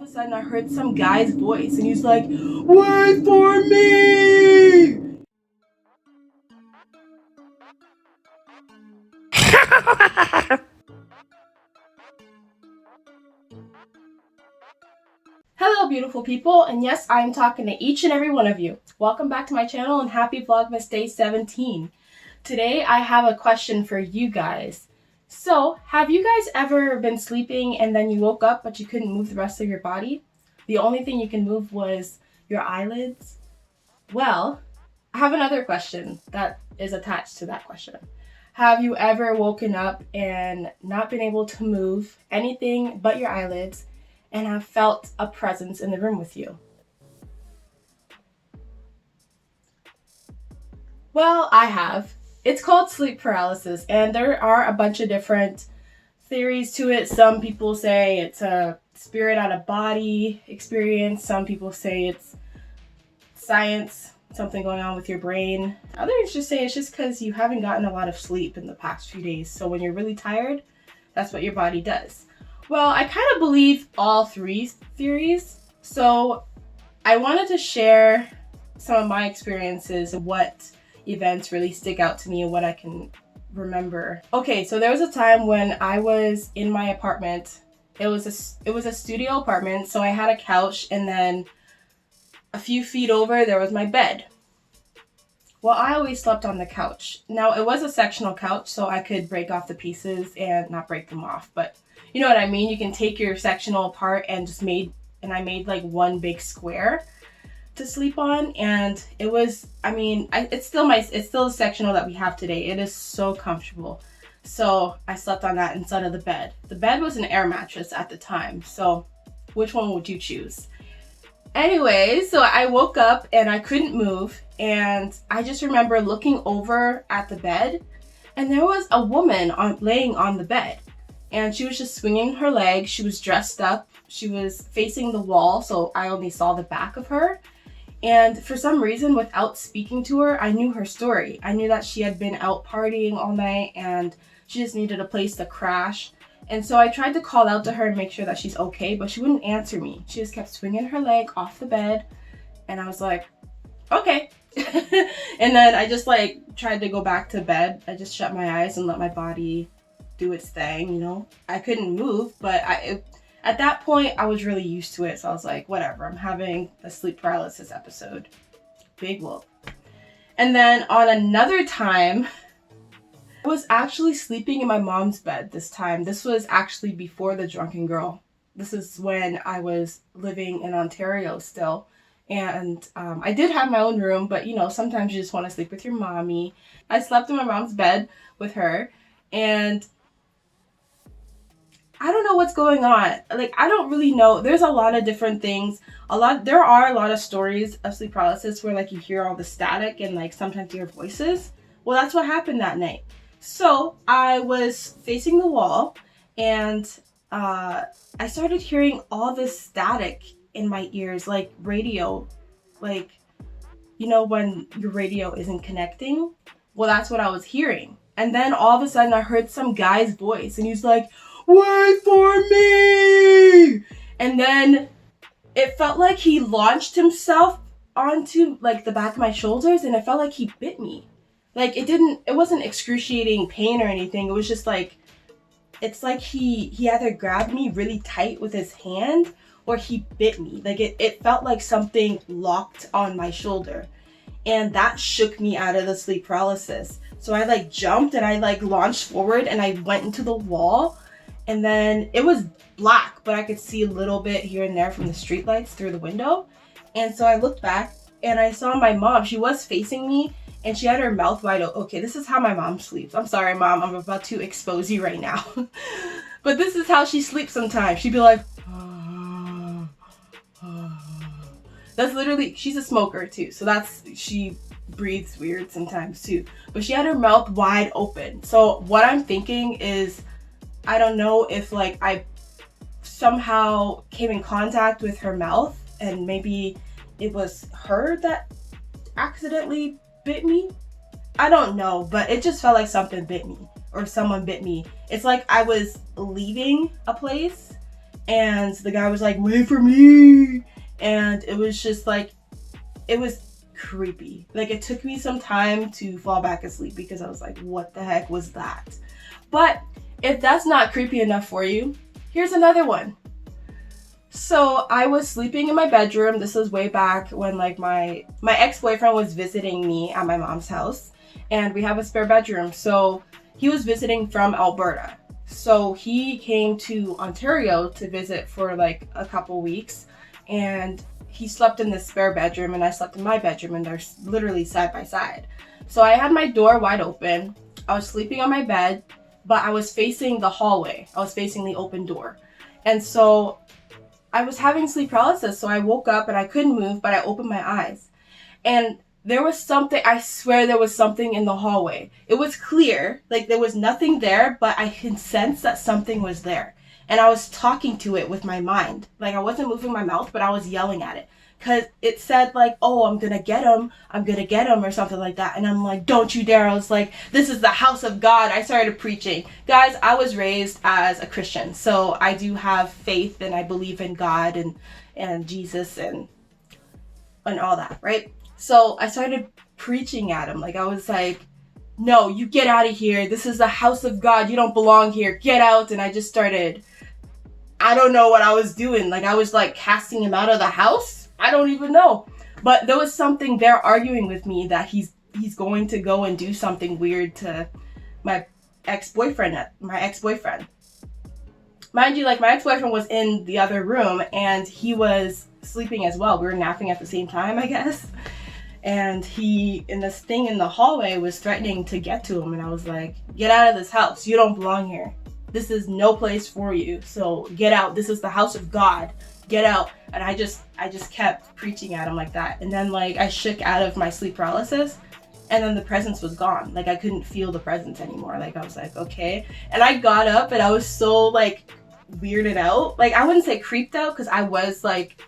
of a sudden I heard some guy's voice and he's like, "Wait for me!" Hello beautiful people, and yes, I am talking to each and every one of you. Welcome back to my channel and happy Vlogmas Day 17. Today I have a question for you guys. So, have you guys ever been sleeping and then you woke up but you couldn't move the rest of your body? The only thing you can move was your eyelids? Well, I have another question that is attached to that question. Have you ever woken up and not been able to move anything but your eyelids and have felt a presence in the room with you? Well, I have. It's called sleep paralysis, and there are a bunch of different theories to it. Some people say it's a spirit out of body experience. Some people say it's science, something going on with your brain. Others just say it's just because you haven't gotten a lot of sleep in the past few days. So when you're really tired, that's what your body does. Well, I kind of believe all three theories. So I wanted to share some of my experiences and what events really stick out to me and what I can remember. Okay, so there was a time when I was in my apartment. It was a studio apartment, so I had a couch, and then a few feet over there was my bed. Well, I always slept on the couch. Now, it was a sectional couch, so I could break off the pieces and not break them off, but you know what I mean? You can take your sectional apart and I made like one big square to sleep on, and it was, it's still a sectional that we have today. It is so comfortable. So I slept on that instead of the bed. The bed was an air mattress at the time, so which one would you choose? Anyway, so I woke up and I couldn't move, and I just remember looking over at the bed, and there was a woman laying on the bed, and she was just swinging her legs. She was dressed up. She was facing the wall, so I only saw the back of her. And for some reason, without speaking to her, I knew her story. I knew that she had been out partying all night and she just needed a place to crash. And so I tried to call out to her and make sure that she's okay, but she wouldn't answer me. She just kept swinging her leg off the bed, and I was like, okay. And then I just tried to go back to bed. I just shut my eyes and let my body do its thing, you know. I couldn't move, but at that point, I was really used to it, so I was like, whatever, I'm having a sleep paralysis episode. Big whoop. And then on another time, I was actually sleeping in my mom's bed this time. This was actually before the drunken girl. This is when I was living in Ontario still. And I did have my own room, but you know, sometimes you just want to sleep with your mommy. I slept in my mom's bed with her, and I don't know what's going on. I don't really know. There's a lot of different things. There are a lot of stories of sleep paralysis where you hear all the static and sometimes you hear voices. Well, that's what happened that night. So I was facing the wall, and I started hearing all this static in my ears, like radio, you know, when your radio isn't connecting. Well, that's what I was hearing. And then all of a sudden I heard some guy's voice, and he's like, "Wait for me!" And then it felt like he launched himself onto the back of my shoulders, and it felt like he bit me. It wasn't excruciating pain or anything. It was just it's like he either grabbed me really tight with his hand or he bit me. It felt like something locked on my shoulder, and that shook me out of the sleep paralysis. So I jumped and I launched forward and I went into the wall. And then it was black, but I could see a little bit here and there from the streetlights through the window. And so I looked back and I saw my mom. She was facing me and she had her mouth wide open. Okay, this is how my mom sleeps. I'm sorry, Mom. I'm about to expose you right now. But this is how she sleeps sometimes. She'd be like, that's literally, she's a smoker too. So she breathes weird sometimes too. But she had her mouth wide open. So what I'm thinking is, I don't know if I somehow came in contact with her mouth and maybe it was her that accidentally bit me. I don't know, but it just felt like something bit me or someone bit me. It's like I was leaving a place And the guy was like, wait for me. And it was just like, it was creepy. Like, it took me some time to fall back asleep because I was like, what the heck was that? But if that's not creepy enough for you, here's another one. So I was sleeping in my bedroom. This was way back when like my ex-boyfriend was visiting me at my mom's house, and we have a spare bedroom. So he was visiting from Alberta. So he came to Ontario to visit for like a couple weeks, and he slept in the spare bedroom and I slept in my bedroom, and they're literally side by side. So I had my door wide open. I was sleeping on my bed, but I was facing the hallway. I was facing the open door. And so I was having sleep paralysis. So I woke up and I couldn't move, but I opened my eyes. And there was something, I swear there was something in the hallway. It was clear, like there was nothing there, but I could sense that something was there. And I was talking to it with my mind. Like I wasn't moving my mouth, but I was yelling at it. Because it said like, oh, I'm going to get him, or something like that. And I'm like, don't you dare. I was like, this is the house of God. I started preaching. Guys, I was raised as a Christian. So I do have faith, and I believe in God and Jesus and all that, right? So I started preaching at him. Like I was like, no, you get out of here. This is the house of God. You don't belong here. Get out. And I just started, I don't know what I was doing. Like I was like casting him out of the house. I don't even know. But there was something there arguing with me that he's going to go and do something weird to my ex-boyfriend. Mind you, like my ex-boyfriend was in the other room and he was sleeping as well. We were napping at the same time, I guess. And he, in this thing in the hallway, was threatening to get to him. And I was like, get out of this house. You don't belong here. This is no place for you. So get out. This is the house of God. Get out. And I just kept preaching at him like that. And then like I shook out of my sleep paralysis, and then the presence was gone. Like I couldn't feel the presence anymore. Like I was like, okay. And I got up and I was so like weirded out. Like I wouldn't say creeped out because I was like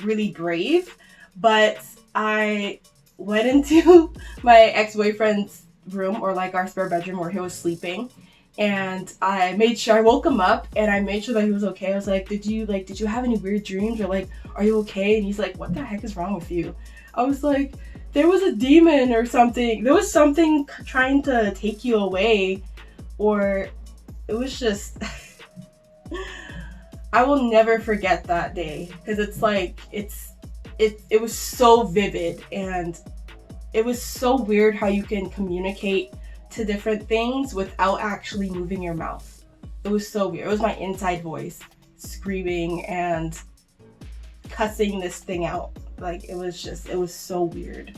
really brave, but I went into my ex-boyfriend's room, or like our spare bedroom where he was sleeping. And I made sure I woke him up, and I made sure that he was okay. I was like, did you have any weird dreams, or like, are you okay? And he's like, what the heck is wrong with you? I was like, there was a demon or something. There was something trying to take you away, or it was just, I will never forget that day. Cause it's like, it was so vivid, and it was so weird how you can communicate to different things without actually moving your mouth. It was so weird. It was my inside voice screaming and cussing this thing out. Like it was so weird.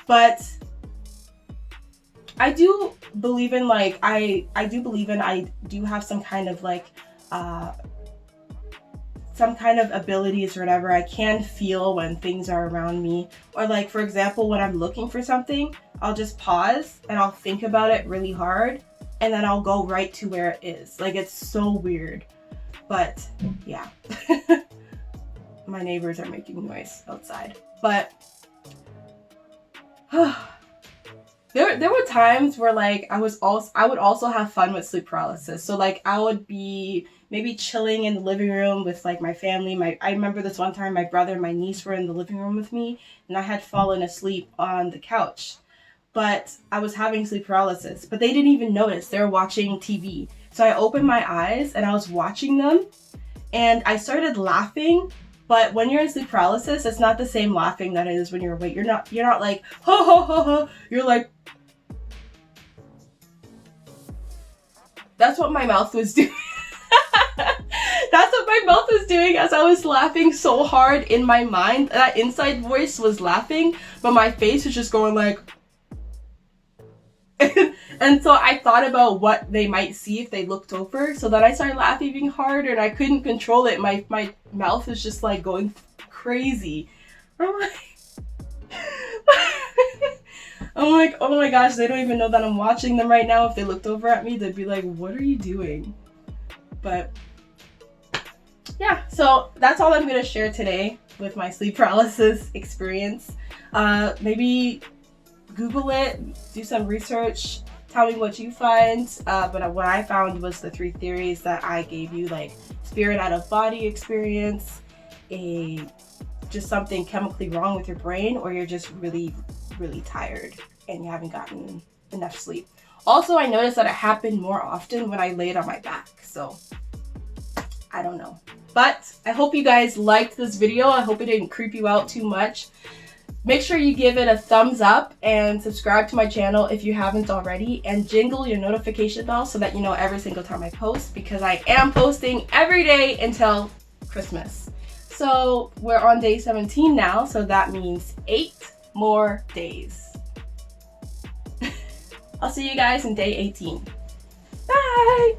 But I do believe in like, I do have some kind of like some kind of abilities or whatever. I can feel when things are around me, or like for example when I'm looking for something, I'll just pause and I'll think about it really hard, and then I'll go right to where it is. Like it's so weird. But yeah. My neighbors are making noise outside. But there were times where like I would also have fun with sleep paralysis. So like I would be maybe chilling in the living room with like my family. I remember this one time my brother and my niece were in the living room with me, and I had fallen asleep on the couch. But I was having sleep paralysis, but they didn't even notice. They were watching TV. So I opened my eyes and I was watching them, and I started laughing. But when you're in sleep paralysis, it's not the same laughing that it is when you're awake. You're not like ho ho ho ho. You're like, that's what my mouth was doing. That's what my mouth was doing as I was laughing so hard in my mind. That inside voice was laughing, but my face was just going like. And so I thought about what they might see if they looked over. So then I started laughing even harder, and I couldn't control it. My mouth was just like going crazy. I'm like, oh my gosh, they don't even know that I'm watching them right now. If they looked over at me, they'd be like, what are you doing? But yeah, so that's all I'm going to share today with my sleep paralysis experience. Maybe Google it, do some research, Tell me what you find. But what I found was the 3 theories that I gave you, like spirit out of body experience, just something chemically wrong with your brain, or you're just really, really tired and you haven't gotten enough sleep. Also, I noticed that it happened more often when I laid on my back, so I don't know. But I hope you guys liked this video. I hope it didn't creep you out too much. Make sure you give it a thumbs up and subscribe to my channel if you haven't already, and jingle your notification bell so that you know every single time I post, because I am posting every day until Christmas. So we're on day 17 now, so that means 8 more days. I'll see you guys in day 18. Bye!